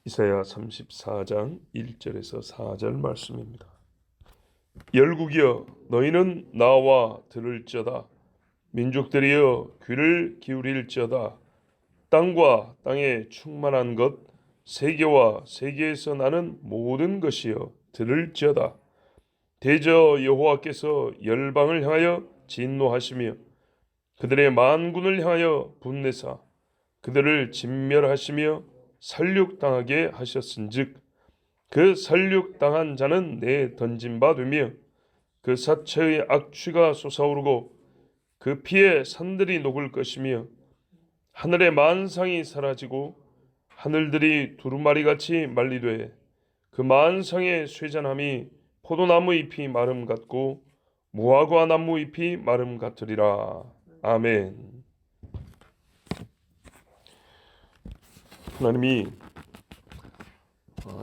이사야 34장 1절에서 4절 말씀입니다. 열국이여 너희는 나와 들을지어다. 민족들이여 귀를 기울일지어다. 땅과 땅에 충만한 것 세계와 세계에서 나는 모든 것이여 들을지어다. 대저 여호와께서 열방을 향하여 진노하시며 그들의 만군을 향하여 분내사 그들을 진멸하시며 살육당하게 하셨은즉 그 살육당한 자는 내 던진 바 되며 그 사체의 악취가 솟아오르고 그 피에 산들이 녹을 것이며 하늘의 만상이 사라지고 하늘들이 두루마리같이 말리되 그 만상의 쇠잔함이 포도나무 잎이 마름 같고 무화과 나무 잎이 마름 같으리라. 아멘. 하나님이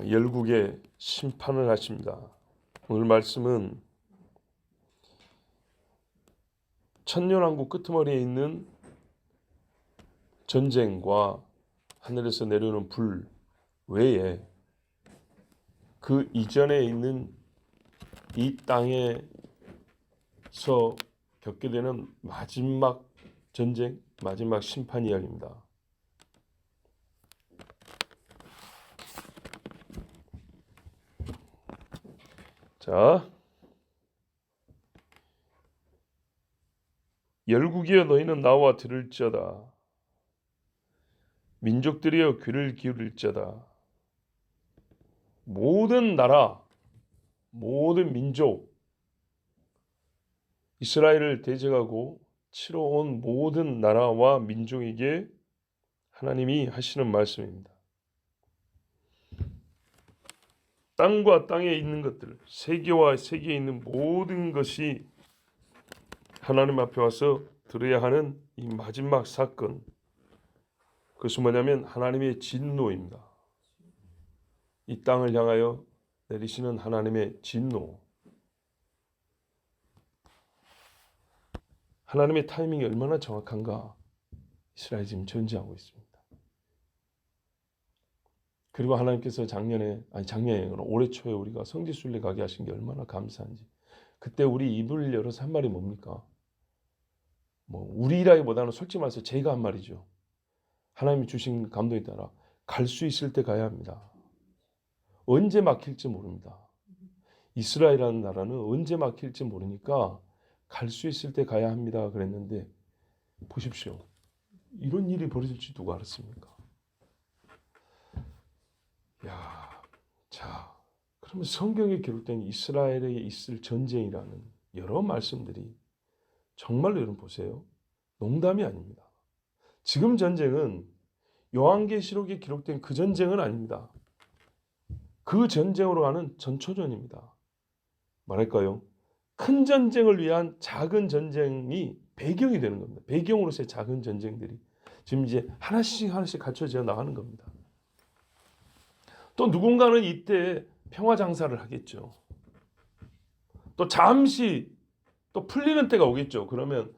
열국에 심판을 하십니다. 오늘 말씀은 천년왕국 끄트머리에 있는 전쟁과 하늘에서 내려오는 불 외에 그 이전에 있는 이 땅에서 겪게 되는 마지막 전쟁, 마지막 심판 이야기입니다. 자, 열국이여 너희는 나와 들을지어다. 민족들이여 귀를 기울일지어다. 모든 나라, 모든 민족, 이스라엘을 대적하고 치러 온 모든 나라와 민족에게 하나님이 하시는 말씀입니다. 땅과 땅에 있는 것들, 세계와 세계에 있는 모든 것이 하나님 앞에 와서 들어야 하는 이 마지막 사건, 그것은 뭐냐면 하나님의 진노입니다. 이 땅을 향하여 내리시는 하나님의 진노. 하나님의 타이밍이 얼마나 정확한가. 이스라엘이 지금 전제하고 있습니다. 그리고 하나님께서 작년에 올해 초에 우리가 성지순례 가게 하신 게 얼마나 감사한지. 그때 우리 입을 열어서 한 말이 뭡니까? 우리라기보다는 솔직히 말해서 제가 한 말이죠. 하나님이 주신 감동에 따라 갈 수 있을 때 가야 합니다. 언제 막힐지 모릅니다. 이스라엘이라는 나라는 언제 막힐지 모르니까 갈 수 있을 때 가야 합니다. 그랬는데 보십시오. 이런 일이 벌어질지 누가 알았습니까? 자, 그러면 성경에 기록된 이스라엘에 있을 전쟁이라는 여러 말씀들이 정말로 여러분 보세요. 농담이 아닙니다. 지금 전쟁은 요한계시록에 기록된 그 전쟁은 아닙니다. 그 전쟁으로 가는 전초전입니다. 말할까요? 큰 전쟁을 위한 작은 전쟁이 배경이 되는 겁니다. 배경으로서의 작은 전쟁들이 지금 이제 하나씩 갖춰져 나가는 겁니다. 또 누군가는 이때 평화 장사를 하겠죠. 또 잠시 또 풀리는 때가 오겠죠. 그러면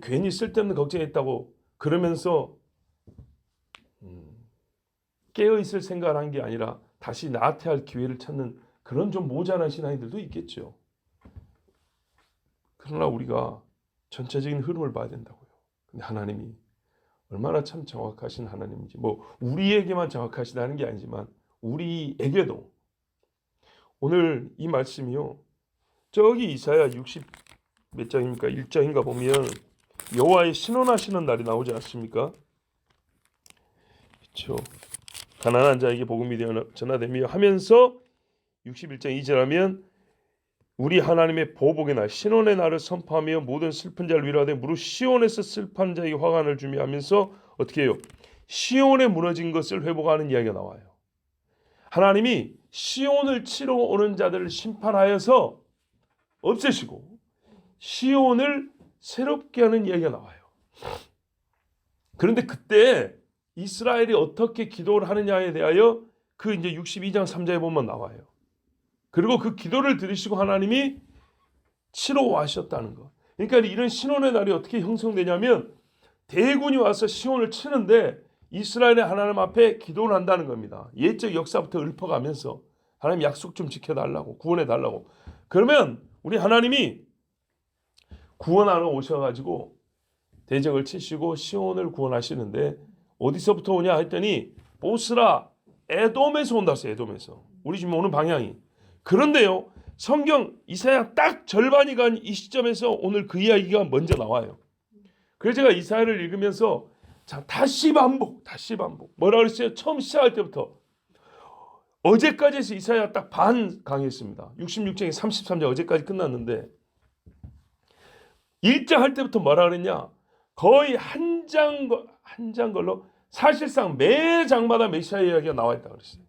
괜히 쓸데없는 걱정했다고 그러면서 깨어있을 생각을 한 게 아니라 다시 나태할 기회를 찾는 그런 좀 모자란 신앙인들도 있겠죠. 그러나 우리가 전체적인 흐름을 봐야 된다고요. 근데 하나님이 얼마나 참 정확하신 하나님인지, 우리에게만 정확하시다는 게 아니지만 우리에게도 오늘 이 말씀이요. 저기 이사야 60 몇 장입니까? 1장인가 보면 여호와의 신원하시는 날이 나오지 않습니까? 그렇죠. 가난한 자에게 복음이 전하되며 하면서 61장 2절 하면 우리 하나님의 보복의 날 신원의 날을 선포하며 모든 슬픈 자를 위로하되 무릇 시온에서 슬픈 자에게 화관을 주며 하면서 어떻게 해요? 시온에 무너진 것을 회복하는 이야기가 나와요. 하나님이 시온을 치러 오는 자들을 심판하여서 없애시고 시온을 새롭게 하는 이야기가 나와요. 그런데 그때 이스라엘이 어떻게 기도를 하느냐에 대하여 그 이제 62장 3절에 보면 나와요. 그리고 그 기도를 들으시고 하나님이 치러 와셨다는 것. 그러니까 이런 신원의 날이 어떻게 형성되냐면 대군이 와서 시온을 치는데 이스라엘의 하나님 앞에 기도를 한다는 겁니다. 옛적 역사부터 읊어가면서 하나님 약속 좀 지켜달라고, 구원해달라고. 그러면 우리 하나님이 구원하러 오셔가지고 대적을 치시고 시온을 구원하시는데 어디서부터 오냐 했더니 보스라 에돔에서 온다 했어요. 에돔에서. 우리 지금 오는 방향이. 그런데요, 성경 이사야 딱 절반이 간 이 시점에서 오늘 그 이야기가 먼저 나와요. 그래서 제가 이사야를 읽으면서 자, 다시 반복. 뭐라 그랬어요? 처음 시작할 때부터. 어제까지 해서 이사야 딱 반 강의했습니다. 66장에 33장 어제까지 끝났는데 1장 할 때부터 뭐라 그랬냐? 거의 한 장 걸로 사실상 매 장마다 메시아 이야기가 나와 있다 그랬어요.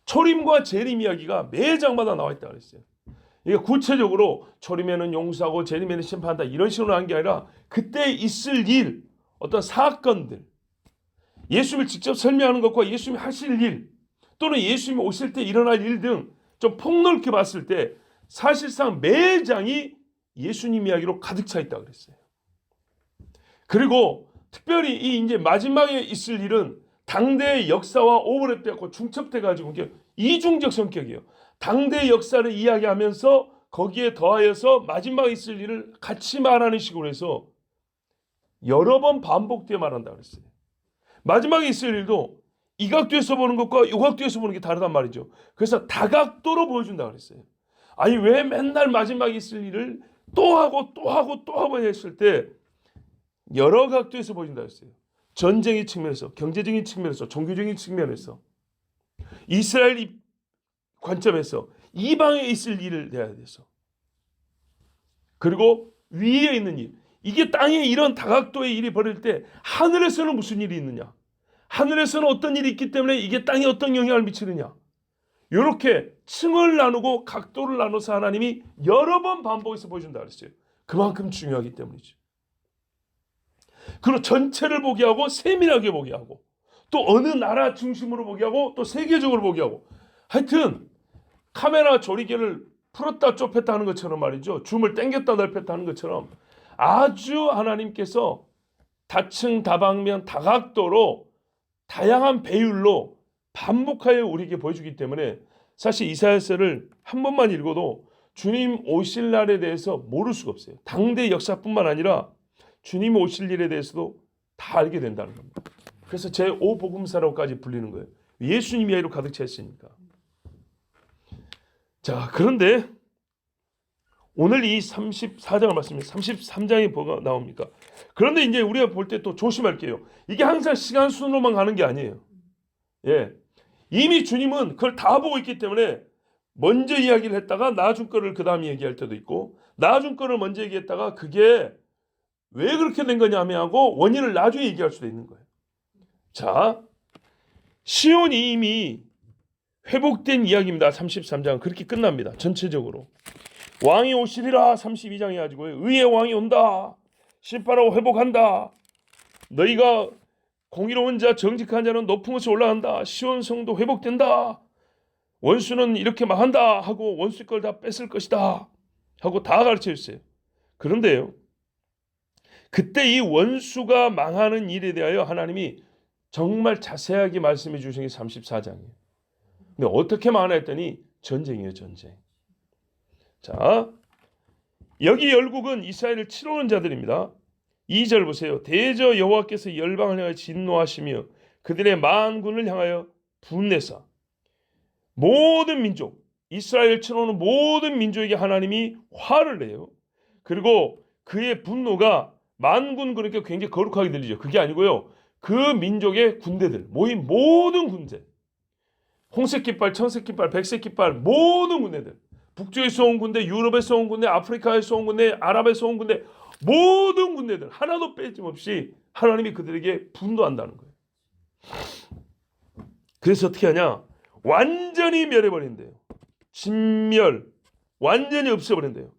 초림과 재림 이야기가 매 장마다 나와 있다 그랬어요. 이게 구체적으로 초림에는 용서하고 재림에는 심판한다 이런 식으로 한 게 아니라 그때 있을 일, 어떤 사건들, 예수님을 직접 설명하는 것과 예수님이 하실 일 또는 예수님이 오실 때 일어날 일 등 좀 폭넓게 봤을 때 사실상 매 장이 예수님 이야기로 가득 차 있다 그랬어요. 그리고 특별히 이 이제 마지막에 있을 일은 당대의 역사와 오버랩되고 중첩돼 가지고 이게 이중적 성격이에요. 당대의 역사를 이야기하면서 거기에 더하여서 마지막에 있을 일을 같이 말하는 식으로 해서 여러 번 반복되어 말한다 그랬어요. 마지막에 있을 일도 이 각도에서 보는 것과 이 각도에서 보는 게 다르단 말이죠. 그래서 다각도로 보여준다 그랬어요. 아니 왜 맨날 마지막에 있을 일을 또 하고 했을 때 여러 각도에서 보여준다 그랬어요. 전쟁의 측면에서, 경제적인 측면에서, 종교적인 측면에서, 이스라엘 관점에서 이방에 있을 일을 대해야 돼서, 그리고 위에 있는 일, 이게 땅에 이런 다각도의 일이 벌어질 때 하늘에서는 무슨 일이 있느냐, 하늘에서는 어떤 일이 있기 때문에 이게 땅에 어떤 영향을 미치느냐, 이렇게 층을 나누고 각도를 나눠서 하나님이 여러 번 반복해서 보여준다 그랬어요. 그만큼 중요하기 때문이죠. 그리고 전체를 보게 하고 세밀하게 보게 하고 또 어느 나라 중심으로 보게 하고 또 세계적으로 보게 하고, 하여튼 카메라 조리개를 풀었다 좁혔다 하는 것처럼 말이죠. 줌을 당겼다 넓혔다 하는 것처럼 아주 하나님께서 다층 다방면 다각도로 다양한 배율로 반복하여 우리에게 보여주기 때문에 사실 이사야서를 한 번만 읽어도 주님 오실 날에 대해서 모를 수가 없어요. 당대 역사뿐만 아니라 주님 오실 일에 대해서도 다 알게 된다는 겁니다. 그래서 제5복음사라고까지 불리는 거예요. 예수님이 이야기로 가득 차 있으니까. 자, 그런데 오늘 이 34장을 말씀드립니다. 33장이 뭐가 나옵니까? 그런데 이제 우리가 볼 때 또 조심할 게요. 이게 항상 시간 순으로만 가는 게 아니에요. 예. 이미 주님은 그걸 다 보고 있기 때문에 먼저 이야기를 했다가 나중 거를 그 다음에 얘기할 때도 있고, 나중 거를 먼저 얘기했다가 그게 왜 그렇게 된 거냐 하고 원인을 나중에 얘기할 수도 있는 거예요. 자, 시온이 이미 회복된 이야기입니다. 33장 그렇게 끝납니다. 전체적으로. 왕이 오시리라 32장 해가지고 의의 왕이 온다. 심판하고 회복한다. 너희가 공의로운 자 정직한 자는 높은 곳에 올라간다. 시온 성도 회복된다. 원수는 이렇게 망한다 하고 원수 걸 다 뺏을 것이다 하고 다 가르쳐 줬어요. 그런데요, 그때 이 원수가 망하는 일에 대하여 하나님이 정말 자세하게 말씀해 주신 게 34장이에요. 근데 어떻게 망하나 했더니 전쟁이에요. 전쟁. 자, 여기 열국은 이스라엘을 치러오는 자들입니다. 2절 보세요. 대저 여호와께서 열방을 향하여 진노하시며 그들의 만군을 향하여 분내사 모든 민족, 이스라엘을 치러오는 모든 민족에게 하나님이 화를 내요. 그리고 그의 분노가 만군, 그러니까 굉장히 거룩하게 들리죠. 그게 아니고요, 그 민족의 군대들 모인 모든 군대, 홍색 깃발, 청색 깃발, 백색 깃발, 모든 군대들, 북쪽에서 온 군대, 유럽에서 온 군대, 아프리카에서 온 군대, 아랍에서 온 군대, 모든 군대들 하나도 빼짐없이 하나님이 그들에게 분노한다는 거예요. 그래서 어떻게 하냐? 완전히 멸해버린대요. 진멸, 완전히 없애버린대요.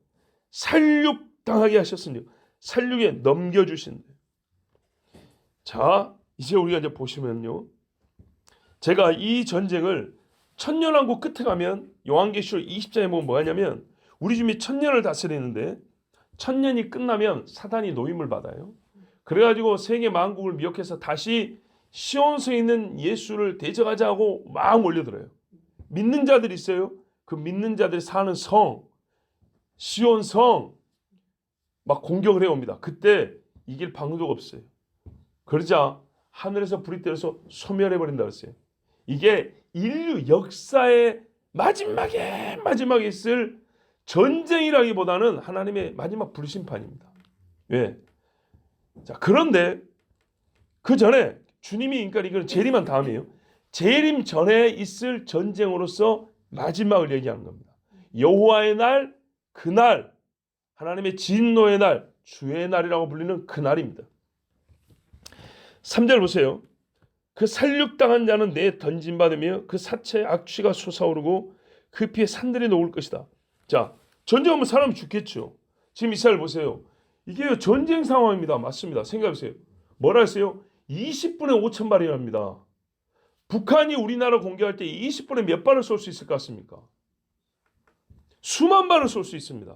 살육당하게 하셨으니 살육에 넘겨주신대요. 자, 이제 우리가 이제 보시면요, 제가 이 전쟁을 천년왕국 끝에 가면 요한계시록 20장에 보면 뭐하냐면 우리 주님이 천년을 다스리는데 천년이 끝나면 사단이 노임을 받아요. 그래가지고 세계 만국을 미혹해서 다시 시온성에 있는 예수를 대적하자고 막 몰려들어요. 믿는 자들이 있어요. 그 믿는 자들이 사는 성, 시온성 막 공격을 해옵니다. 그때 이길 방도가 없어요. 그러자 하늘에서 불이 떨어서 소멸해버린다 그랬어요. 이게 인류 역사의 마지막에 있을 전쟁이라기보다는 하나님의 마지막 불심판입니다. 왜? 자, 그런데 그 전에 주님이, 그러니까 이건 재림한 다음이에요. 재림 전에 있을 전쟁으로서 마지막을 얘기하는 겁니다. 여호와의 날, 그날, 하나님의 진노의 날, 주의 날이라고 불리는 그 날입니다. 3절 보세요. 그 살육당한 자는 내 던짐받으며 그 사체의 악취가 솟아오르고 그 피에 산들이 녹을 것이다. 자, 전쟁하면 사람이 죽겠죠. 지금 이스라엘 보세요. 이게 전쟁 상황입니다. 맞습니다. 생각해보세요. 뭐라 했어요? 20분에 5천 발이랍니다. 북한이 우리나라 공격할 때 20분에 몇 발을 쏠 수 있을 것 같습니까? 수만 발을 쏠 수 있습니다.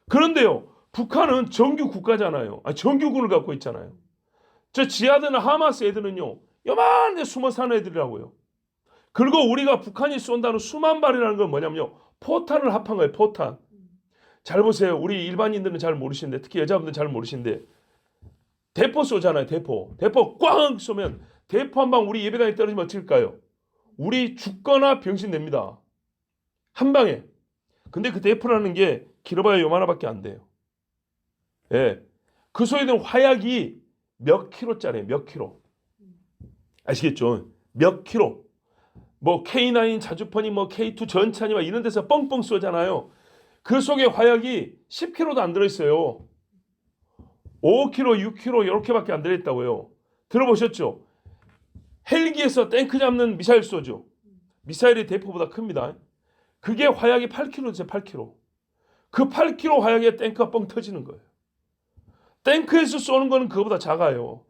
그런데요, 북한은 정규 국가잖아요. 정규군을 갖고 있잖아요. 저 지하드나 하마스 애들은요, 요만하게 숨어 사는 애들이라고요. 그리고 우리가 북한이 쏜다는 수만 발이라는 건 뭐냐면요, 포탄을 합한 거예요. 포탄. 잘 보세요. 우리 일반인들은 잘 모르시는데, 특히 여자분들은 잘 모르시는데, 대포 쏘잖아요. 대포 꽝 쏘면 대포 한 방 우리 예배당에 떨어지면 어떨까요? 우리 죽거나 병신 냅니다. 한 방에. 근데 그 대포라는 게 길어봐야 요만하밖에 안 돼요. 예. 그 소리는 화약이 몇 킬로짜리예요. 몇 킬로. 아시겠죠? 몇 킬로. 뭐 K9 자주포니 뭐 K2 전차니 막 이런 데서 뻥뻥 쏘잖아요. 그 속에 화약이 10킬로도 안 들어있어요. 5킬로, 6킬로 이렇게밖에 안 들어있다고요. 들어보셨죠? 헬기에서 탱크 잡는 미사일 쏘죠. 미사일이 대포보다 큽니다. 그게 화약이 8킬로죠. 8킬로. 그 8킬로 화약에 탱크가 뻥 터지는 거예요. 탱크에서 쏘는 거는 그거보다 작아요.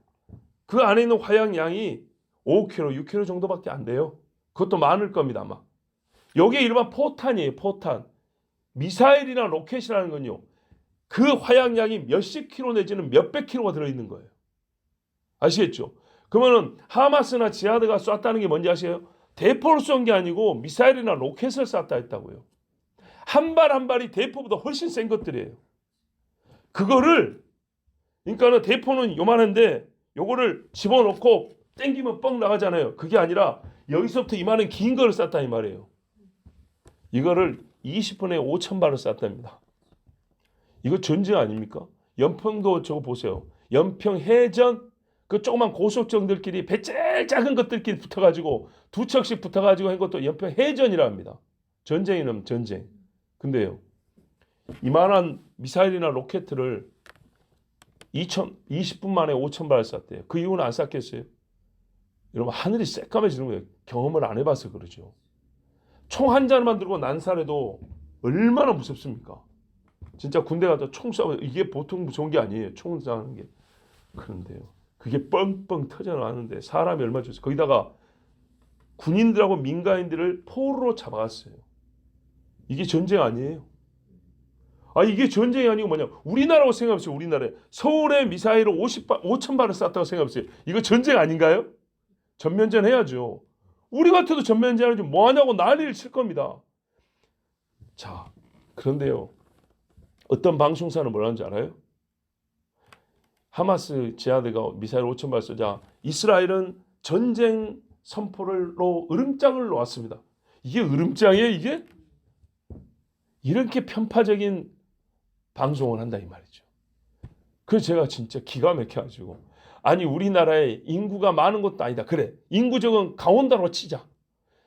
그 안에 있는 화약 양이 5킬로, 6킬로 정도밖에 안 돼요. 그것도 많을 겁니다, 아마. 여기에 일반 포탄이에요, 포탄. 미사일이나 로켓이라는 건요, 그 화약량이 몇십 킬로 내지는 몇백 킬로가 들어있는 거예요. 아시겠죠? 그러면은 하마스나 지하드가 쐈다는 게 뭔지 아세요? 대포를 쏜 게 아니고 미사일이나 로켓을 쐈다 했다고요. 한 발 한 발이 대포보다 훨씬 센 것들이에요. 그거를, 그러니까는 대포는 요만한데 요거를 집어넣고 땡기면 뻥 나가잖아요. 그게 아니라 여기서부터 이만한 긴 거를 쐈다 이 말이에요. 이거를 20분에 5천 발을 쐈답니다. 이거 전쟁 아닙니까? 연평도 저거 보세요. 연평 해전 그 조그만 고속정들끼리 배 제일 작은 것들끼리 붙어가지고 두 척씩 붙어가지고 한 것도 연평 해전이라 합니다. 전쟁이면 전쟁. 근데요, 이만한 미사일이나 로켓을 20분 만에 5천 발 쐈대요. 그 이유는 안 쐈겠어요? 여러분, 하늘이 새까매지는 거예요. 경험을 안 해봐서 그러죠. 총 한 잔만 들고 난살해도 얼마나 무섭습니까? 진짜 군대 가서 총 쏴면 이게 보통 무서운 게 아니에요. 총 쏴는 게. 그런데요, 그게 뻥뻥 터져나왔는데 사람이 얼마 줬어요. 거기다가 군인들하고 민간인들을 포로로 잡아갔어요. 이게 전쟁 아니에요. 이게 전쟁이 아니고 뭐냐, 우리나라고 생각해보세요. 우리나라에 서울에 미사일을 5천 발을 쐈다고 생각해보세요. 이거 전쟁 아닌가요? 전면전 해야죠. 우리 같아도 전면전 하지 뭐하냐고 난리를 칠 겁니다. 자, 그런데요, 어떤 방송사는 뭐라는 줄 알아요? 하마스 지하드가 미사일 5천 발 쏘자 이스라엘은 전쟁 선포를로 으름장을 놓았습니다. 이게 으름장이에요, 이게? 이렇게 편파적인 방송을 한다 이 말이죠. 그래서 제가 진짜 기가 막혀가지고, 아니 우리나라에 인구가 많은 것도 아니다. 그래, 인구적은 강원도로 치자.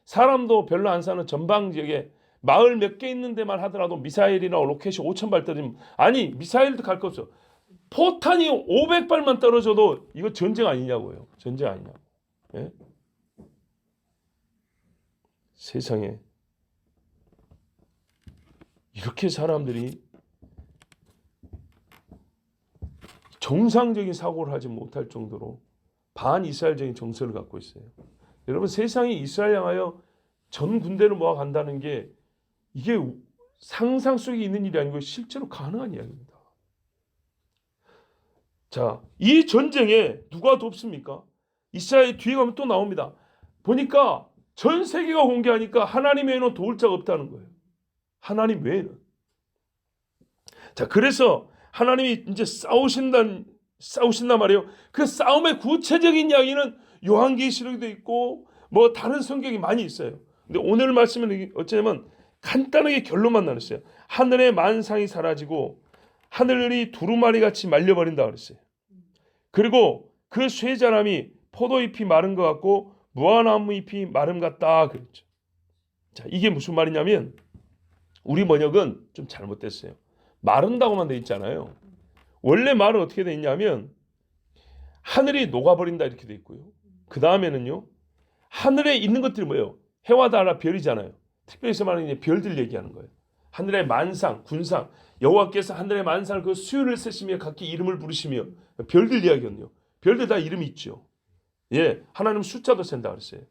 사람도 별로 안 사는 전방 지역에 마을 몇 개 있는 데만 하더라도 미사일이나 로켓이 5천 발 떨어지면, 아니 미사일도 갈 거 없어. 포탄이 500발만 떨어져도 이거 전쟁 아니냐고요. 전쟁 아니냐고. 예? 세상에 이렇게 사람들이 정상적인 사고를 하지 못할 정도로 반이스라엘적인 정서를 갖고 있어요. 여러분, 세상이 이스라엘 향하여 전 군대를 모아간다는 게 이게 상상 속에 있는 일이 아니고 실제로 가능한 이야기입니다. 자, 이 전쟁에 누가 돕습니까? 이사야 뒤에 가면 또 나옵니다. 보니까 전 세계가 공개하니까 하나님 외에는 도울 자가 없다는 거예요. 하나님 외에는. 자, 그래서 하나님이 이제 싸우신단 말이에요. 그 싸움의 구체적인 이야기는 요한계시록에도 있고 뭐 다른 성경이 많이 있어요. 근데 오늘 말씀은 어쩌면 간단하게 결론만 나눴어요. 하늘의 만상이 사라지고 하늘이 두루마리 같이 말려버린다 그랬어요. 그리고 그 쇠자람이 포도잎이 마른 것 같고 무화과나무 잎이 마름 같다 그랬죠. 자, 이게 무슨 말이냐면 우리 번역은 좀 잘못됐어요. 마른다고만 돼 있잖아요. 원래 말은 어떻게 돼 있냐면 하늘이 녹아버린다 이렇게 돼 있고요. 그 다음에는요, 하늘에 있는 것들이 뭐예요? 해와 달, 별이잖아요. 특별히 말하는 별들 얘기하는 거예요. 하늘의 만상, 군상, 여호와께서 하늘의 만상을 그 수요를 세시며 각기 이름을 부르시며 별들 이야기였네요. 별들 다 이름이 있죠. 예, 하나님 숫자도 센다 그랬어요.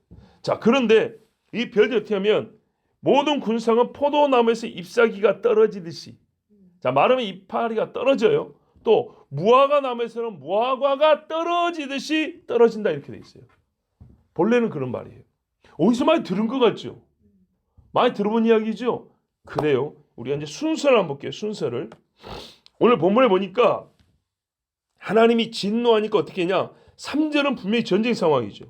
자, 그런데 이 별들 어떻게 하면 모든 군상은 포도나무에서 잎사귀가 떨어지듯이, 자, 마르면 이파리가 떨어져요. 또 무화과 나무에서는 무화과가 떨어지듯이 떨어진다 이렇게 돼 있어요. 본래는 그런 말이에요. 어디서 많이 들은 것 같죠? 많이 들어본 이야기죠? 그래요. 우리가 이제 순서를 한번 볼게요. 순서를. 오늘 본문에 보니까 하나님이 진노하니까 어떻게 했냐? 3절은 분명히 전쟁 상황이죠.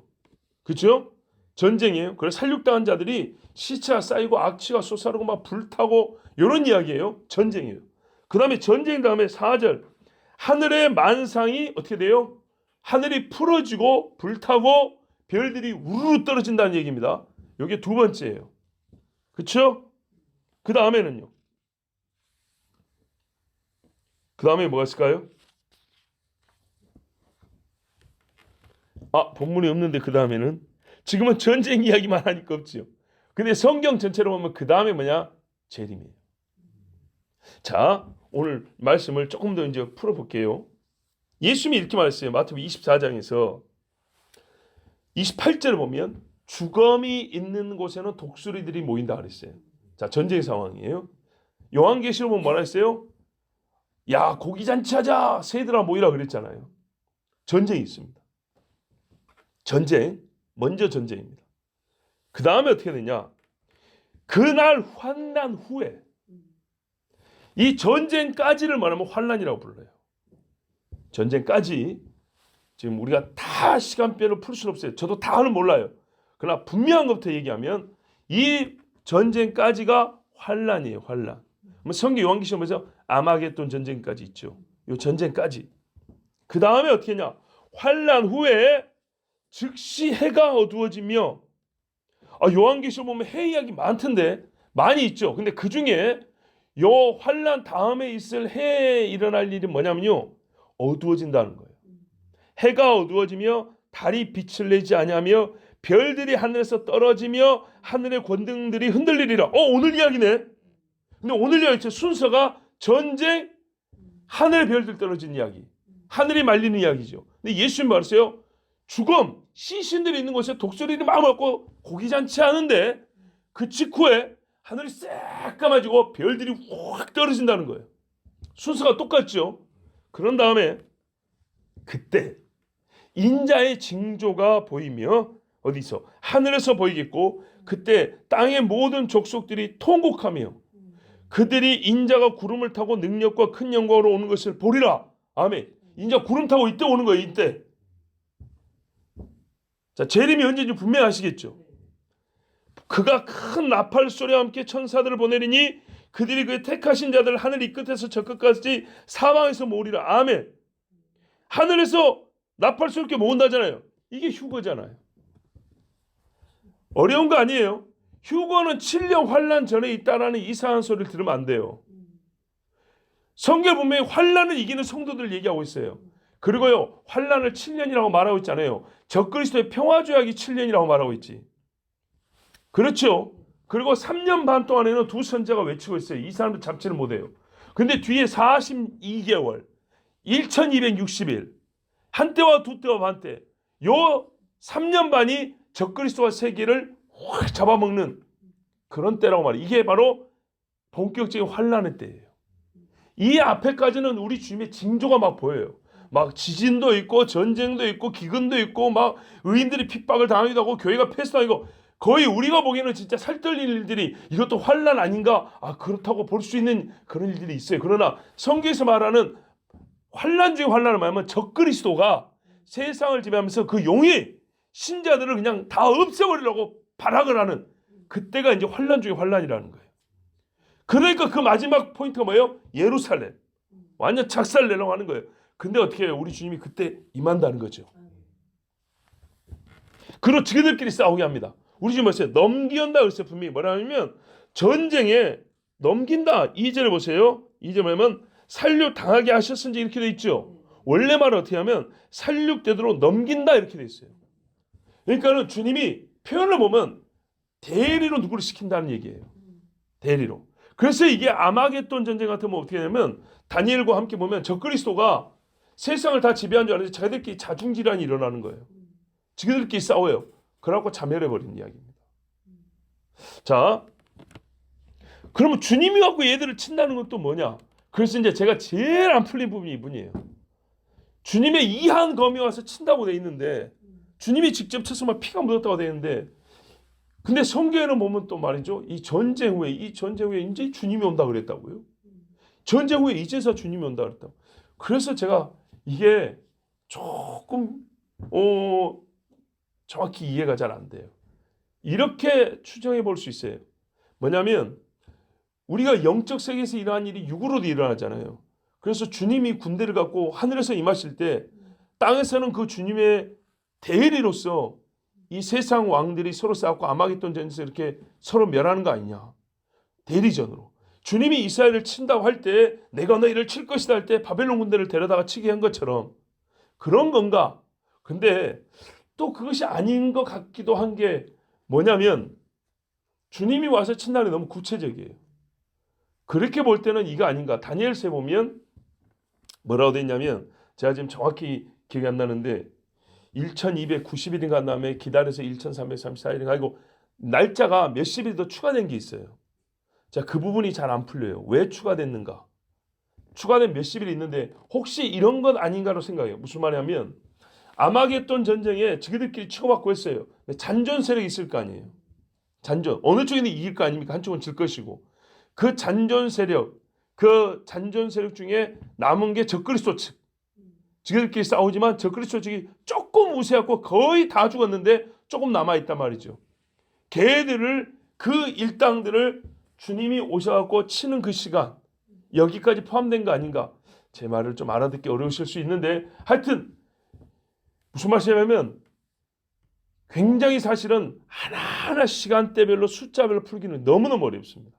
그렇죠? 전쟁이에요. 그래서 살육당한 자들이 시체가 쌓이고 악취가 솟아오르고 막 불타고 이런 이야기예요. 전쟁이에요. 그 다음에 전쟁 다음에 4절 하늘의 만상이 어떻게 돼요? 하늘이 풀어지고 불타고 별들이 우르르 떨어진다는 얘기입니다. 이게 두 번째예요. 그렇죠? 그 다음에는요. 그 다음에 뭐가 있을까요? 본문이 없는데 그 다음에는 지금은 전쟁 이야기만 하니까 없지요. 근데 성경 전체로 보면 그 다음에 뭐냐? 재림이에요. 자, 오늘 말씀을 조금 더 이제 풀어볼게요. 예수님이 이렇게 말했어요. 마태복음 24장에서 28절을 보면 주검이 있는 곳에는 독수리들이 모인다 그랬어요. 자, 전쟁 상황이에요. 요한계시록 보면 뭐라 했어요? 야, 고기잔치 하자, 새들아 모이라 그랬잖아요. 전쟁이 있습니다. 전쟁, 먼저 전쟁입니다. 그 다음에 어떻게 되냐? 그날 환난 후에 이 전쟁까지를 말하면 환난이라고 불러요. 전쟁까지 지금 우리가 다 시간표를 풀 수는 없어요. 저도 다는 몰라요. 그러나 분명한 것부터 얘기하면 이 전쟁까지가 환난이에요. 환난. 성경 요한계시록에서 아마겟돈 전쟁까지 있죠. 이 전쟁까지. 그 다음에 어떻게 했냐? 환난 후에 즉시 해가 어두워지며, 요한계시록 보면 해 이야기 많던데 많이 있죠. 근데 그 중에 요 환난 다음에 있을 해에 일어날 일이 뭐냐면요, 어두워진다는 거예요. 해가 어두워지며 달이 빛을 내지 아니하며 별들이 하늘에서 떨어지며 하늘의 권등들이 흔들리리라. 오늘 이야기네. 근데 오늘 이야기 순서가 전쟁, 하늘의 별들 떨어진 이야기, 하늘이 말리는 이야기죠. 근데 예수님 말했어요. 죽음, 시신들이 있는 곳에 독수리들이 막 먹고 고기잔치 하는데 그 직후에 하늘이 싹 감아지고 별들이 확 떨어진다는 거예요. 순서가 똑같죠. 그런 다음에 그때 인자의 징조가 보이며 어디서? 하늘에서 보이겠고 그때 땅의 모든 족속들이 통곡하며 그들이 인자가 구름을 타고 능력과 큰 영광으로 오는 것을 보리라. 아멘. 인자 구름 타고 이때 오는 거예요. 이때. 자, 재림이 언제인지 분명히 아시겠죠? 그가 큰 나팔 소리와 함께 천사들을 보내리니 그들이 그의 택하신 자들 하늘 이 끝에서 저 끝까지 사방에서 모으리라. 아멘. 하늘에서 나팔 소리 이렇게 모은다잖아요. 이게 휴거잖아요. 어려운 거 아니에요. 휴거는 7년 환난 전에 있다라는 이상한 소리를 들으면 안 돼요. 성경 분명히 환난을 이기는 성도들 얘기하고 있어요. 그리고요, 환난을 7년이라고 말하고 있잖아요. 적그리스도의 평화조약이 7년이라고 말하고 있지. 그렇죠. 그리고 3년 반 동안에는 두 선자가 외치고 있어요. 이 사람들 잡지를 못해요. 근데 뒤에 42개월 1260일 한때와 두때와 반때 요 3년 반이 적그리스도와 세계를 확 잡아먹는 그런 때라고 말해요. 이게 바로 본격적인 환난의 때예요. 이 앞에까지는 우리 주님의 징조가 막 보여요. 막 지진도 있고 전쟁도 있고 기근도 있고 막 의인들이 핍박을 당하기도 하고 교회가 폐쇄당하고 거의 우리가 보기에는 진짜 살떨리는 일들이 이것도 환난 아닌가? 그렇다고 볼 수 있는 그런 일들이 있어요. 그러나 성경에서 말하는 환난 중에 환난을 말하면 적그리스도가 세상을 지배하면서 그 용이 신자들을 그냥 다 없애버리려고 발악을 하는 그때가 이제 환난 중에 환난이라는 거예요. 그러니까 그 마지막 포인트가 뭐예요? 예루살렘. 완전 작살내려고 하는 거예요. 근데 어떻게 해요? 우리 주님이 그때 임한다는 거죠. 그리고 지그들끼리 싸우게 합니다. 우리 주님 보세요. 넘긴다 그랬어요. 분명히 뭐라냐면 전쟁에 넘긴다. 2절을 보세요. 2절 뭐냐면 살육당하게 하셨은지 이렇게 돼 있죠. 원래 말은 어떻게 하면 살육되도록 넘긴다 이렇게 돼 있어요. 그러니까는 주님이 표현을 보면 대리로 누구를 시킨다는 얘기예요. 대리로. 그래서 이게 아마겟돈 전쟁 같은 뭐 어떻게 되냐면 다니엘과 함께 보면 적그리스도가 세상을 다 지배한 줄 알았는데 자기들끼리 자중질환이 일어나는 거예요. 지그들끼리 싸워요. 그래갖고 자멸해버린 이야기입니다. 자, 그러면 주님이 갖고 얘들을 친다는 건 또 뭐냐? 그래서 이제 제가 제일 안 풀린 부분이 이분이에요. 주님의 이한 검이 와서 친다고 돼 있는데 주님이 직접 쳐서 막 피가 묻었다고 돼 있는데 근데 성경에는 보면 또 말이죠. 이 전쟁 후에 이제 주님이 온다 그랬다고요. 전쟁 후에 이제서 주님이 온다 그랬다고. 그래서 제가 이게 조금 정확히 이해가 잘 안 돼요. 이렇게 추정해 볼 수 있어요. 뭐냐면 우리가 영적 세계에서 일어난 일이 육으로도 일어나잖아요. 그래서 주님이 군대를 갖고 하늘에서 임하실 때 땅에서는 그 주님의 대리로서 이 세상 왕들이 서로 싸웠고 아마겟돈 전에서 이렇게 서로 멸하는 거 아니냐. 대리전으로. 주님이 이스라엘을 친다고 할 때 내가 너희를 칠 것이다 할 때 바벨론 군대를 데려다가 치게 한 것처럼 그런 건가? 근데 또 그것이 아닌 것 같기도 한 게 뭐냐면 주님이 와서 친다는 게 너무 구체적이에요. 그렇게 볼 때는 이거 아닌가. 다니엘서에 보면 뭐라고 돼 있냐면 제가 지금 정확히 기억이 안 나는데 1290일인가 한 다음에 기다려서 1334일인가 하고 날짜가 몇십 일 더 추가된 게 있어요. 자, 그 부분이 잘 안 풀려요. 왜 추가됐는가? 추가된 몇십 일이 있는데 혹시 이런 건 아닌가로 생각해요. 무슨 말이냐면 아마겟돈 전쟁에 지그들끼리 치고받고 했어요. 잔존 세력이 있을 거 아니에요. 잔존. 어느 쪽에는 이길 거 아닙니까? 한쪽은 질 것이고. 그 잔존 세력 중에 남은 게 적그리스도 측. 지그들끼리 싸우지만 적그리스도 측이 조금 우세하고 거의 다 죽었는데 조금 남아있단 말이죠. 걔들을 그 일당들을 주님이 오셔갖고 치는 그 시간 여기까지 포함된 거 아닌가. 제 말을 좀 알아듣기 어려우실 수 있는데 하여튼 무슨 말씀이냐면 굉장히 사실은 하나하나 시간대별로 숫자별로 풀기는 너무너무 어렵습니다.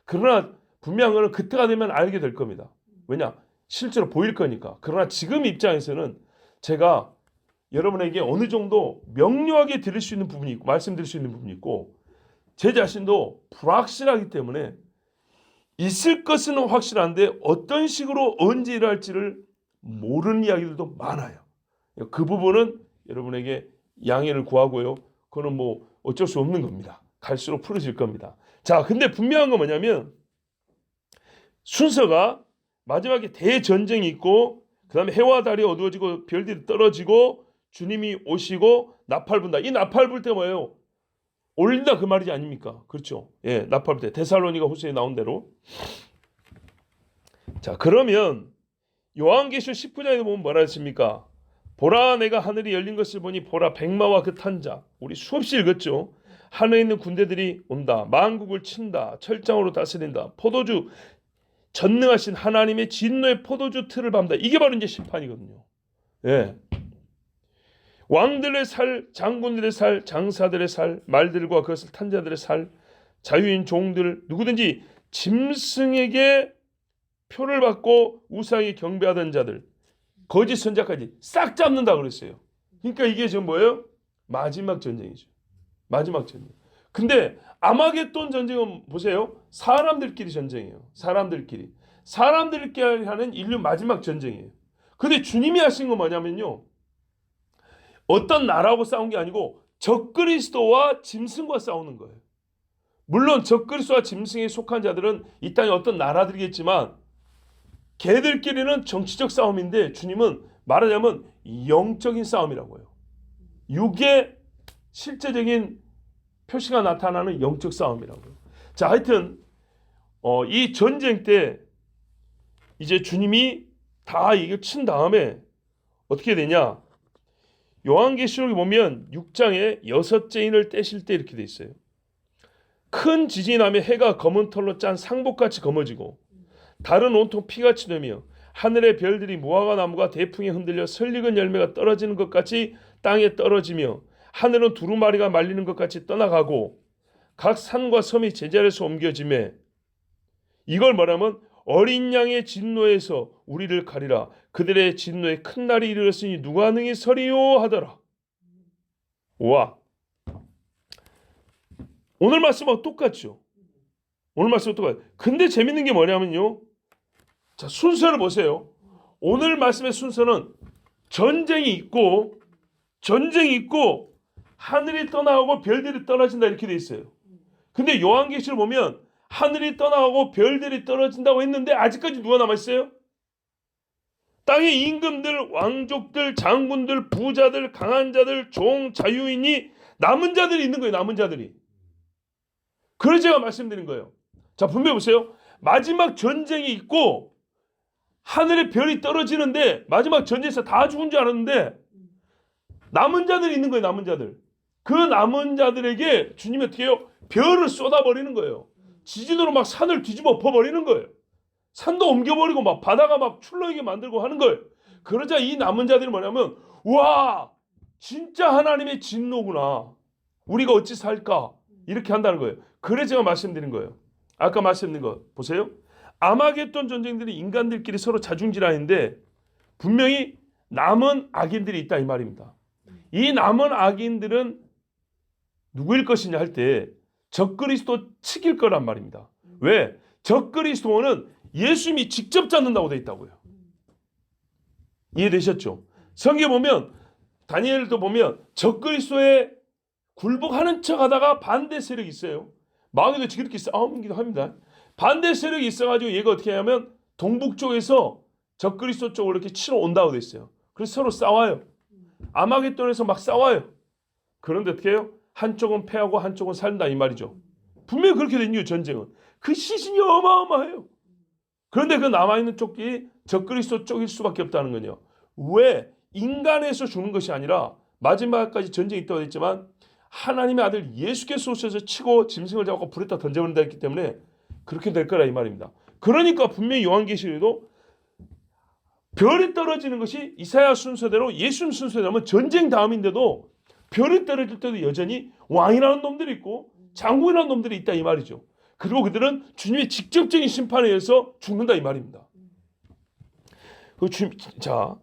그러나 분명한 것은 그때가 되면 알게 될 겁니다. 왜냐? 실제로 보일 거니까. 그러나 지금 입장에서는 제가 여러분에게 어느 정도 명료하게 드릴 수 있는 부분이 있고 말씀드릴 수 있는 부분이 있고 제 자신도 불확실하기 때문에 있을 것은 확실한데 어떤 식으로 언제 일할지를 모르는 이야기들도 많아요. 그 부분은 여러분에게 양해를 구하고요. 그거는 뭐 어쩔 수 없는 겁니다. 갈수록 풀어질 겁니다. 자, 근데 분명한 건 뭐냐면 순서가 마지막에 대전쟁이 있고 그 다음에 해와 달이 어두워지고 별들이 떨어지고 주님이 오시고 나팔 분다. 이 나팔 불 때 뭐예요? 올린다 그 말이지 아닙니까? 그렇죠. 예, 나팔 불 때 데살로니가 후서에 나온 대로. 자, 그러면 요한계시록 19장에 보면 뭐라 했습니까? 보라 내가 하늘이 열린 것을 보니 보라 백마와 그 탄 자. 우리 수없이 읽었죠. 하늘에 있는 군대들이 온다. 만국을 친다. 철장으로 다스린다. 포도주 전능하신 하나님의 진노의 포도주 틀을 밟는다. 이게 바로 이제 심판이거든요. 예. 왕들의 살, 장군들의 살, 장사들의 살, 말들과 그것을 탄 자들의 살, 자유인 종들 누구든지 짐승에게 표를 받고 우상에 경배하던 자들 거짓 선자까지 싹 잡는다 그랬어요. 그러니까 이게 지금 뭐예요? 마지막 전쟁이죠. 마지막 전쟁. 근데 아마겟돈 전쟁은 보세요. 사람들끼리 전쟁이에요. 사람들끼리 하는 인류 마지막 전쟁이에요. 근데 주님이 하신 건 뭐냐면요. 어떤 나라하고 싸운 게 아니고 적그리스도와 짐승과 싸우는 거예요. 물론 적그리스도와 짐승에 속한 자들은 이 땅의 어떤 나라들이겠지만 걔들끼리는 정치적 싸움인데 주님은 말하자면 영적인 싸움이라고요. 육의 실제적인 표시가 나타나는 영적 싸움이라고요. 자, 하여튼 이 전쟁 때 이제 주님이 다 이걸 친 다음에 어떻게 되냐? 요한계시록에 보면 6장에 6째인을 떼실 때 이렇게 돼 있어요. 큰 지진이 나며 해가 검은 털로 짠 상복같이 검어지고 달은 온통 피같이 되며 하늘의 별들이 무화과 나무가 대풍에 흔들려 설익은 열매가 떨어지는 것 같이 땅에 떨어지며 하늘은 두루마리가 말리는 것 같이 떠나가고 각 산과 섬이 제자리에서 옮겨지매 이걸 말하면 어린 양의 진노에서 우리를 가리라. 그들의 진노에 큰 날이 이르렀으니 누가 능히 서리요 하더라. 와, 오늘 말씀하고 똑같죠. 오늘 말씀하고 똑같아요. 근데 재밌는 게 뭐냐면요. 자, 순서를 보세요. 오늘 말씀의 순서는 전쟁이 있고 하늘이 떠나가고 별들이 떨어진다 이렇게 돼 있어요. 근데 요한계시를 보면 하늘이 떠나가고 별들이 떨어진다고 했는데 아직까지 누가 남아있어요? 땅의 임금들, 왕족들, 장군들, 부자들, 강한 자들, 종, 자유인이 남은 자들이 있는 거예요. 남은 자들이. 그래서 제가 말씀드린 거예요. 자, 분명히 보세요. 마지막 전쟁이 있고 하늘에 별이 떨어지는데 마지막 전쟁에서 다 죽은 줄 알았는데 남은 자들이 있는 거예요. 남은 자들. 그 남은 자들에게 주님이 어떻게 해요? 별을 쏟아버리는 거예요. 지진으로 막 산을 뒤집어 엎어버리는 거예요. 산도 옮겨버리고 막 바다가 막 출렁이게 만들고 하는 거예요. 그러자 이 남은 자들이 뭐냐면 와 진짜 하나님의 진노구나. 우리가 어찌 살까? 이렇게 한다는 거예요. 그래서 제가 말씀드린 거예요. 아까 말씀드린 거 보세요. 아마겟돈 전쟁들이 인간들끼리 서로 자중질하는데 분명히 남은 악인들이 있다 이 말입니다. 이 남은 악인들은 누구일 것이냐 할 때 적그리스도 측일 거란 말입니다. 왜? 적그리스도는 예수님이 직접 잡는다고 되어 있다고요. 이해되셨죠? 성경에 보면 다니엘도 보면 적그리스도에 굴복하는 척하다가 반대 세력이 있어요. 마귀도 지그렇게 싸우기도 합니다. 반대 세력이 있어가지고 얘가 어떻게 하냐면 동북쪽에서 적그리스도 쪽으로 이렇게 치러 온다고 되어 있어요. 그래서 서로 싸워요. 아마겟돈에서 막 싸워요. 그런데 어떻게 해요? 한쪽은 패하고 한쪽은 산다 이 말이죠. 분명히 그렇게 된 이유 전쟁은. 그 시신이 어마어마해요. 그런데 그 남아있는 쪽이 적그리스도 쪽일 수밖에 없다는 거예요. 왜? 인간에서 죽는 것이 아니라 마지막까지 전쟁이 있다고 했지만 하나님의 아들 예수께서 오셔서 치고 짐승을 잡고 불에다 던져버린다 했기 때문에 그렇게 될 거라 이 말입니다. 그러니까 분명히 요한계시록에도 별이 떨어지는 것이 이사야 순서대로 예수님 순서대로 전쟁 다음인데도 별이 떨어질 때도 여전히 왕이라는 놈들이 있고 장군이라는 놈들이 있다 이 말이죠. 그리고 그들은 주님의 직접적인 심판에 의해서 죽는다 이 말입니다. 자,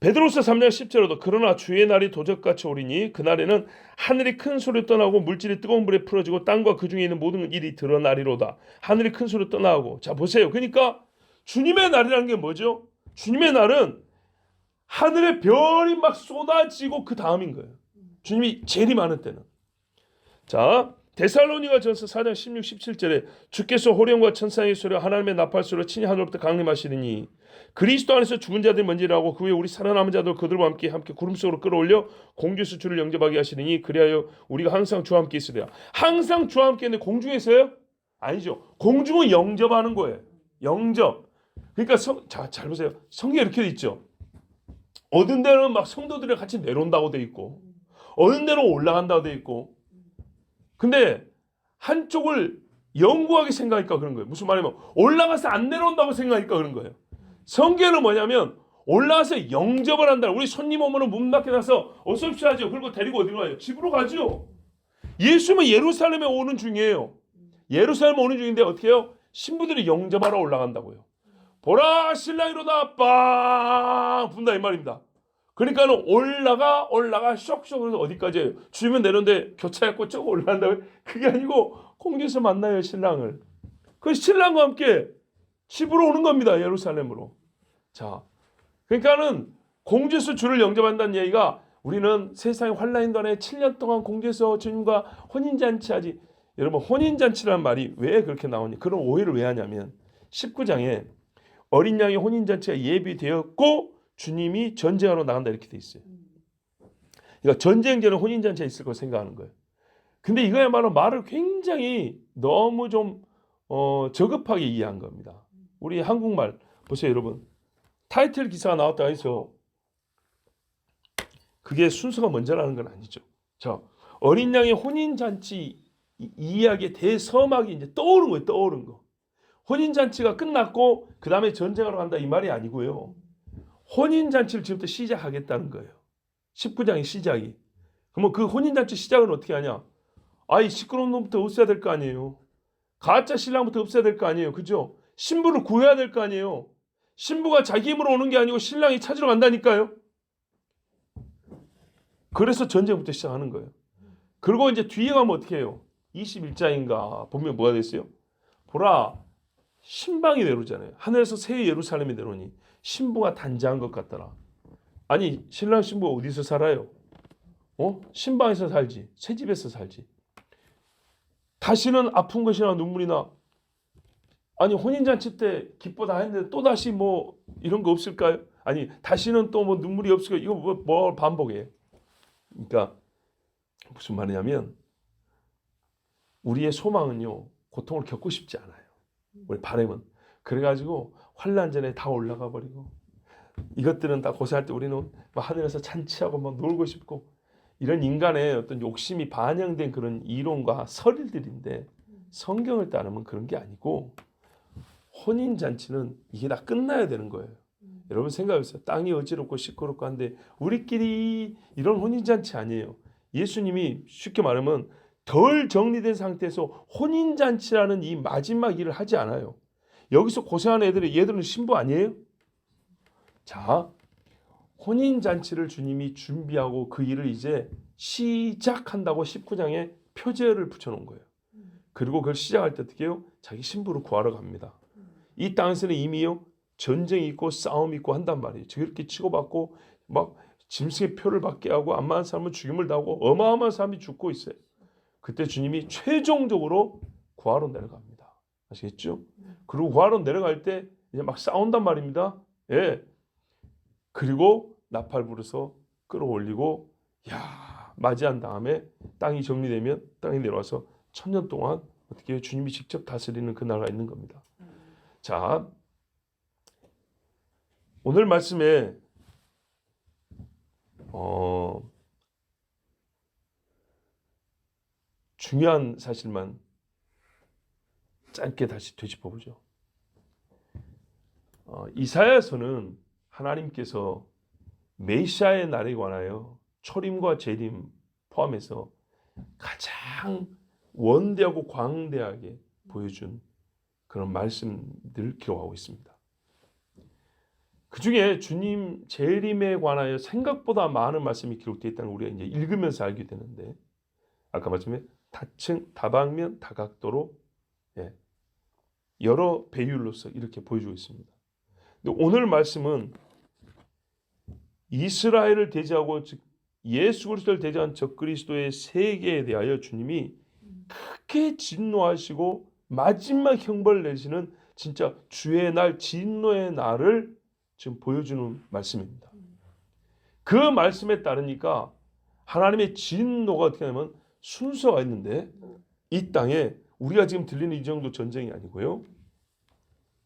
베드로서 3장 10절에도 그러나 주의 날이 도적같이 오리니 그날에는 하늘이 큰 소리로 떠나고 물질이 뜨거운 불에 풀어지고 땅과 그 중에 있는 모든 일이 드러나리로다. 하늘이 큰 소리로 떠나고. 자, 보세요. 그러니까 주님의 날이라는 게 뭐죠? 주님의 날은 하늘에 별이 막 쏟아지고 그 다음인 거예요. 주님이 제일 많은 때는. 자, 데살로니가전서 4장 16, 17절에 주께서 호령과 천사의 소리와 하나님의 나팔 소리로 친히 하늘로부터 강림하시리니 그리스도 안에서 죽은 자들이 먼지라고 그 후에 우리 살아남은 자들 그들과 함께 구름 속으로 끌어올려 공주수 주를 영접하게 하시리니 그리하여 우리가 항상 주와 함께 있으리라. 항상 주와 함께 있는데 공중에서요? 아니죠. 공중은 영접하는 거예요. 영접. 그러니까 잘 보세요. 성경에 이렇게 돼 있죠. 어떤 데는 막 성도들이 같이 내려온다고 돼 있고 어떤 데는 올라간다고 돼 있고 근데 한쪽을 영구하게 생각하니까 그런 거예요. 무슨 말이냐면 올라가서 안 내려온다고 생각하니까 그런 거예요. 성경은 뭐냐면 올라가서 영접을 한다. 우리 손님 오면은 문 밖에 나서 어서 오십시오 하죠. 그리고 데리고 어디로 가요? 집으로 가죠. 예수님은 예루살렘에 오는 중이에요. 예루살렘에 오는 중인데 어떻게 해요? 신부들이 영접하러 올라간다고요. 보라 신랑이 이로다 빵 분다 이 말입니다. 그러니까는 올라가 쇽쇽 그래서 어디까지예요? 주면 내는데 교차했고 쭉 올라간다고요? 그게 아니고 공중에서 만나요 신랑을. 그 신랑과 함께 집으로 오는 겁니다. 예루살렘으로. 자, 그러니까는 공주에서 주를 영접한다는 얘기가 우리는 세상의 환란인 동안에 7년 동안 공주에서 주님과 혼인잔치하지. 여러분 혼인잔치라는 말이 왜 그렇게 나오냐? 그런 오해를 왜 하냐면 19장에 어린 양의 혼인잔치가 예비되었고 주님이 전쟁하러 나간다 이렇게 돼 있어요. 그러니까 전쟁 전에 혼인잔치가 있을 거 생각하는 거예요. 근데 이거야말로 말을 굉장히 너무 좀 저급하게 이해한 겁니다. 우리 한국말 보세요, 여러분. 타이틀 기사가 나왔다 해서 그게 순서가 먼저라는 건 아니죠. 자, 어린 양의 혼인잔치 이야기의 대서막이 이제 떠오른 거예요. 떠오른 거. 혼인잔치가 끝났고 그 다음에 전쟁하러 간다 이 말이 아니고요. 혼인잔치를 지금부터 시작하겠다는 거예요. 19장의 시작이. 그러면 그 혼인잔치 시작은 어떻게 하냐? 아이 시끄러운 놈부터 없애야 될 거 아니에요. 가짜 신랑부터 없애야 될 거 아니에요. 그죠? 신부를 구해야 될 거 아니에요. 신부가 자기 힘으로 오는 게 아니고 신랑이 찾으러 간다니까요. 그래서 전쟁부터 시작하는 거예요. 그리고 이제 뒤에 가면 어떻게 해요? 21장인가 보면 뭐가 됐어요? 보라 신방이 내려오잖아요. 하늘에서 새 예루살렘이 내려오니 신부가 단장한 것 같더라. 아니 신랑 신부 어디서 살아요? 신방에서 살지. 새 집에서 살지. 다시는 아픈 것이나 눈물이나 아니 혼인잔치 때 기뻐 다 했는데 또 다시 뭐 이런 거 없을까요? 아니 다시는 또 뭐 눈물이 없을까요? 이거 뭐 반복해. 그러니까 무슨 말이냐면 우리의 소망은요 고통을 겪고 싶지 않아요. 우리 바람은 그래가지고 환난 전에 다 올라가 버리고 이것들은 다 고생할 때 우리는 막 하늘에서 잔치하고 막 놀고 싶고 이런 인간의 어떤 욕심이 반영된 그런 이론과 설들인데 성경을 따르면 그런 게 아니고 혼인잔치는 이게 다 끝나야 되는 거예요. 여러분 생각해보세요. 땅이 어지럽고 시끄럽고 한데 우리끼리 이런 혼인잔치 아니에요. 예수님이 쉽게 말하면 덜 정리된 상태에서 혼인잔치라는 이 마지막 일을 하지 않아요. 여기서 고생하는 얘들은 신부 아니에요? 자, 혼인잔치를 주님이 준비하고 그 일을 이제 시작한다고 19장에 표제를 붙여놓은 거예요. 그리고 그걸 시작할 때 어떻게 해요? 자기 신부를 구하러 갑니다. 이 땅에서는 이미요 전쟁이 있고 싸움이 있고 한단 말이에요. 저렇게 치고받고 막 짐승의 표를 받게 하고 안 맞는 사람은 죽임을 당하고 어마어마한 사람이 죽고 있어요. 그때 주님이 최종적으로 구하러 내려갑니다. 아시겠죠? 그리고 구하러 내려갈 때 이제 막 싸운단 말입니다. 예. 그리고 나팔 불어서 끌어올리고 맞이한 다음에 땅이 정리되면 땅이 내려와서 1000년 동안 어떻게 해요? 주님이 직접 다스리는 그 나라가 있는 겁니다. 자, 오늘 말씀에 중요한 사실만 짧게 다시 되짚어보죠. 이사야서는 하나님께서 메시아의 날에 관하여 초림과 재림 포함해서 가장 원대하고 광대하게 보여준 그런 말씀들을 기록하고 있습니다. 그 중에 주님 재림에 관하여 생각보다 많은 말씀이 기록되어 있다는 우리가 이제 읽으면서 알게 되는데 아까 말씀에 다방면 다각도로 여러 배율로서 이렇게 보여주고 있습니다. 근데 오늘 말씀은 이스라엘을 대지하고 즉 예수 그리스도를 대지한 적그리스도의 세계에 대하여 주님이 크게 진노하시고 마지막 형벌을 내시는 진짜 주의 날 진노의 날을 지금 보여주는 말씀입니다. 그 말씀에 따르니까 하나님의 진노가 어떻게 하냐면 순서가 있는데 이 땅에 우리가 지금 들리는 이 정도 전쟁이 아니고요.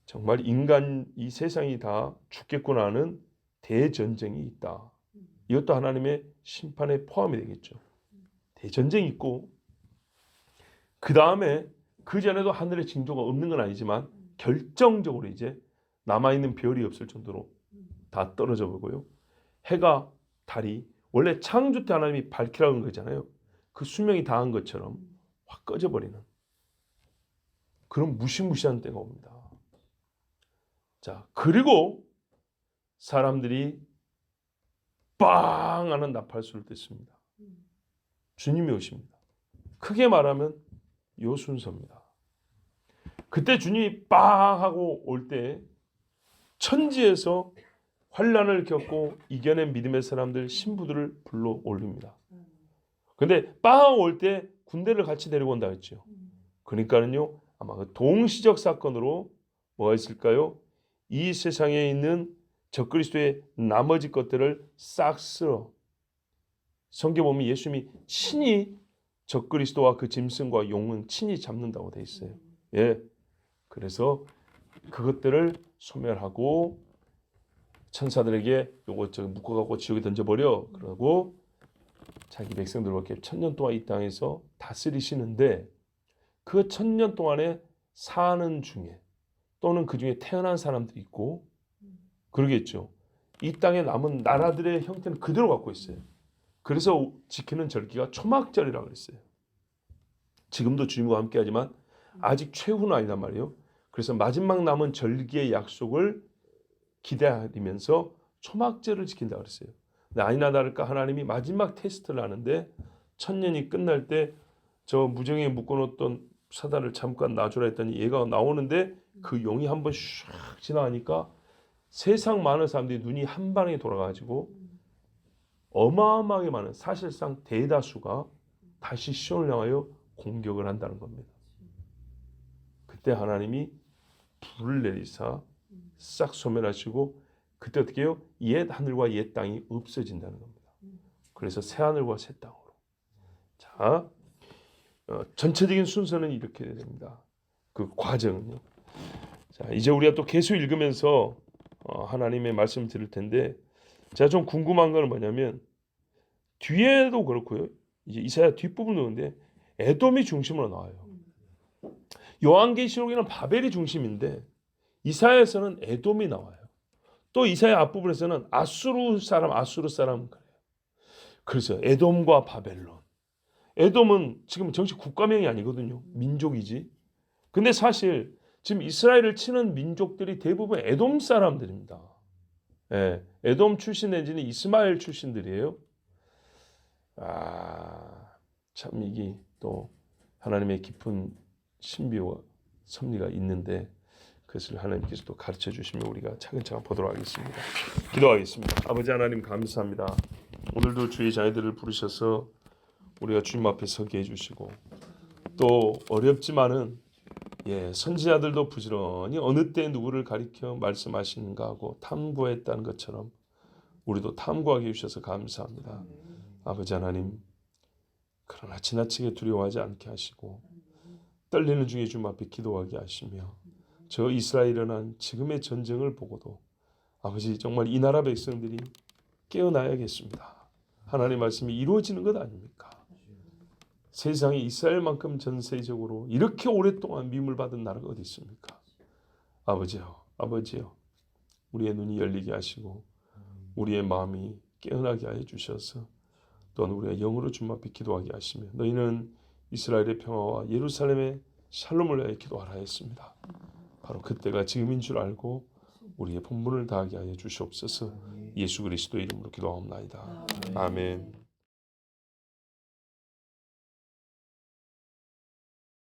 정말 인간 이 세상이 다 죽겠구나 하는 대전쟁이 있다. 이것도 하나님의 심판에 포함이 되겠죠. 대전쟁이 있고 그 다음에 그 전에도 하늘의 징조가 없는 건 아니지만 결정적으로 이제 남아있는 별이 없을 정도로 다 떨어져 보고요. 해가 달이 원래 창조 때 하나님이 밝히라고 한 거잖아요. 그 수명이 다한 것처럼 확 꺼져버리는 그런 무시무시한 때가 옵니다. 자, 그리고 사람들이 빵 하는 나팔소리를 듣습니다. 주님이 오십니다. 크게 말하면 요 순서입니다. 그때 주님이 빵 하고 올 때 천지에서 환난을 겪고 이겨낸 믿음의 사람들 신부들을 불러 올립니다. 근데 빵 올 때 군대를 같이 데리고 온다 했죠. 그러니까는요 아마 그 동시적 사건으로 뭐가 있을까요? 이 세상에 있는 적그리스도의 나머지 것들을 싹 쓸어. 성경 보면 예수님이 친히 적그리스도와 그 짐승과 용은 친히 잡는다고 돼 있어요. 예, 그래서 그것들을 소멸하고 천사들에게 요거 묶어갖고 지옥에 던져버려. 그러고 자기 백성들과 이렇게 1000년 동안 이 땅에서 다스리시는데 그 1000년 동안에 사는 중에 또는 그 중에 태어난 사람도 있고 그러겠죠. 이 땅에 남은 나라들의 형태는 그대로 갖고 있어요. 그래서 지키는 절기가 초막절이라고 그랬어요. 지금도 주님과 함께하지만 아직 최후는 아니란 말이에요. 그래서 마지막 남은 절기의 약속을 기다리면서 초막절을 지킨다고 그랬어요. 근데 아니나 다를까 하나님이 마지막 테스트를 하는데 1000년이 끝날 때 저 무정에 묶어놓던 사단을 잠깐 놔주라 했더니 얘가 나오는데 그 용이 한번 슉 지나가니까 세상 많은 사람들이 눈이 한 방에 돌아가지고 어마어마하게 많은 사실상 대다수가 다시 시온을 향하여 공격을 한다는 겁니다. 그때 하나님이 불을 내리사 싹 소멸하시고 그때 어떻게 해요? 옛 하늘과 옛 땅이 없어진다는 겁니다. 그래서 새 하늘과 새 땅으로. 자, 전체적인 순서는 이렇게 됩니다. 그 과정은요. 자, 이제 우리가 또 계속 읽으면서 하나님의 말씀을 들을 텐데 제가 좀 궁금한 건 뭐냐면 뒤에도 그렇고요. 이제 이사야 뒷부분도 그런데 에돔이 중심으로 나와요. 요한계시록에는 바벨이 중심인데 이사야에서는 에돔이 나와요. 또 이사야 앞부분에서는 아수르 사람 그래요. 그래서 에돔과 바벨론. 에돔은 지금 정식 국가명이 아니거든요. 민족이지. 근데 사실 지금 이스라엘을 치는 민족들이 대부분 에돔 사람들입니다. 예, 에돔 출신 내지는 이스마엘 출신들이에요. 참 이게 또 하나님의 깊은 신비와 섭리가 있는데 그것을 하나님께서 또 가르쳐 주시면 우리가 차근차근 보도록 하겠습니다. 기도하겠습니다. 아버지 하나님 감사합니다. 오늘도 주의 자녀들을 부르셔서 우리가 주님 앞에 서게 해주시고 또 어렵지만은 선지자들도 부지런히 어느 때 누구를 가리켜 말씀하시는가 하고 탐구했다는 것처럼 우리도 탐구하게 해주셔서 감사합니다. 아버지 하나님 그러나 지나치게 두려워하지 않게 하시고 떨리는 중에 주님 앞에 기도하게 하시며 저 이스라엘에 일어난 지금의 전쟁을 보고도 아버지 정말 이 나라 백성들이 깨어나야겠습니다. 하나님의 말씀이 이루어지는 것 아닙니까? 세상에 이스라엘만큼 전세적으로 이렇게 오랫동안 미움을 받은 나라가 어디 있습니까? 아버지요 우리의 눈이 열리게 하시고 우리의 마음이 깨어나게 하여 주셔서 또한 우리가 영으로 주님 앞에 기도하게 하시며 너희는 이스라엘의 평화와 예루살렘의 샬롬을 위하여 기도하라 했습니다. 바로 그때가 지금인 줄 알고 우리의 본분을 다하게 하여 주시옵소서. 예수 그리스도의 이름으로 기도하옵나이다. 아멘.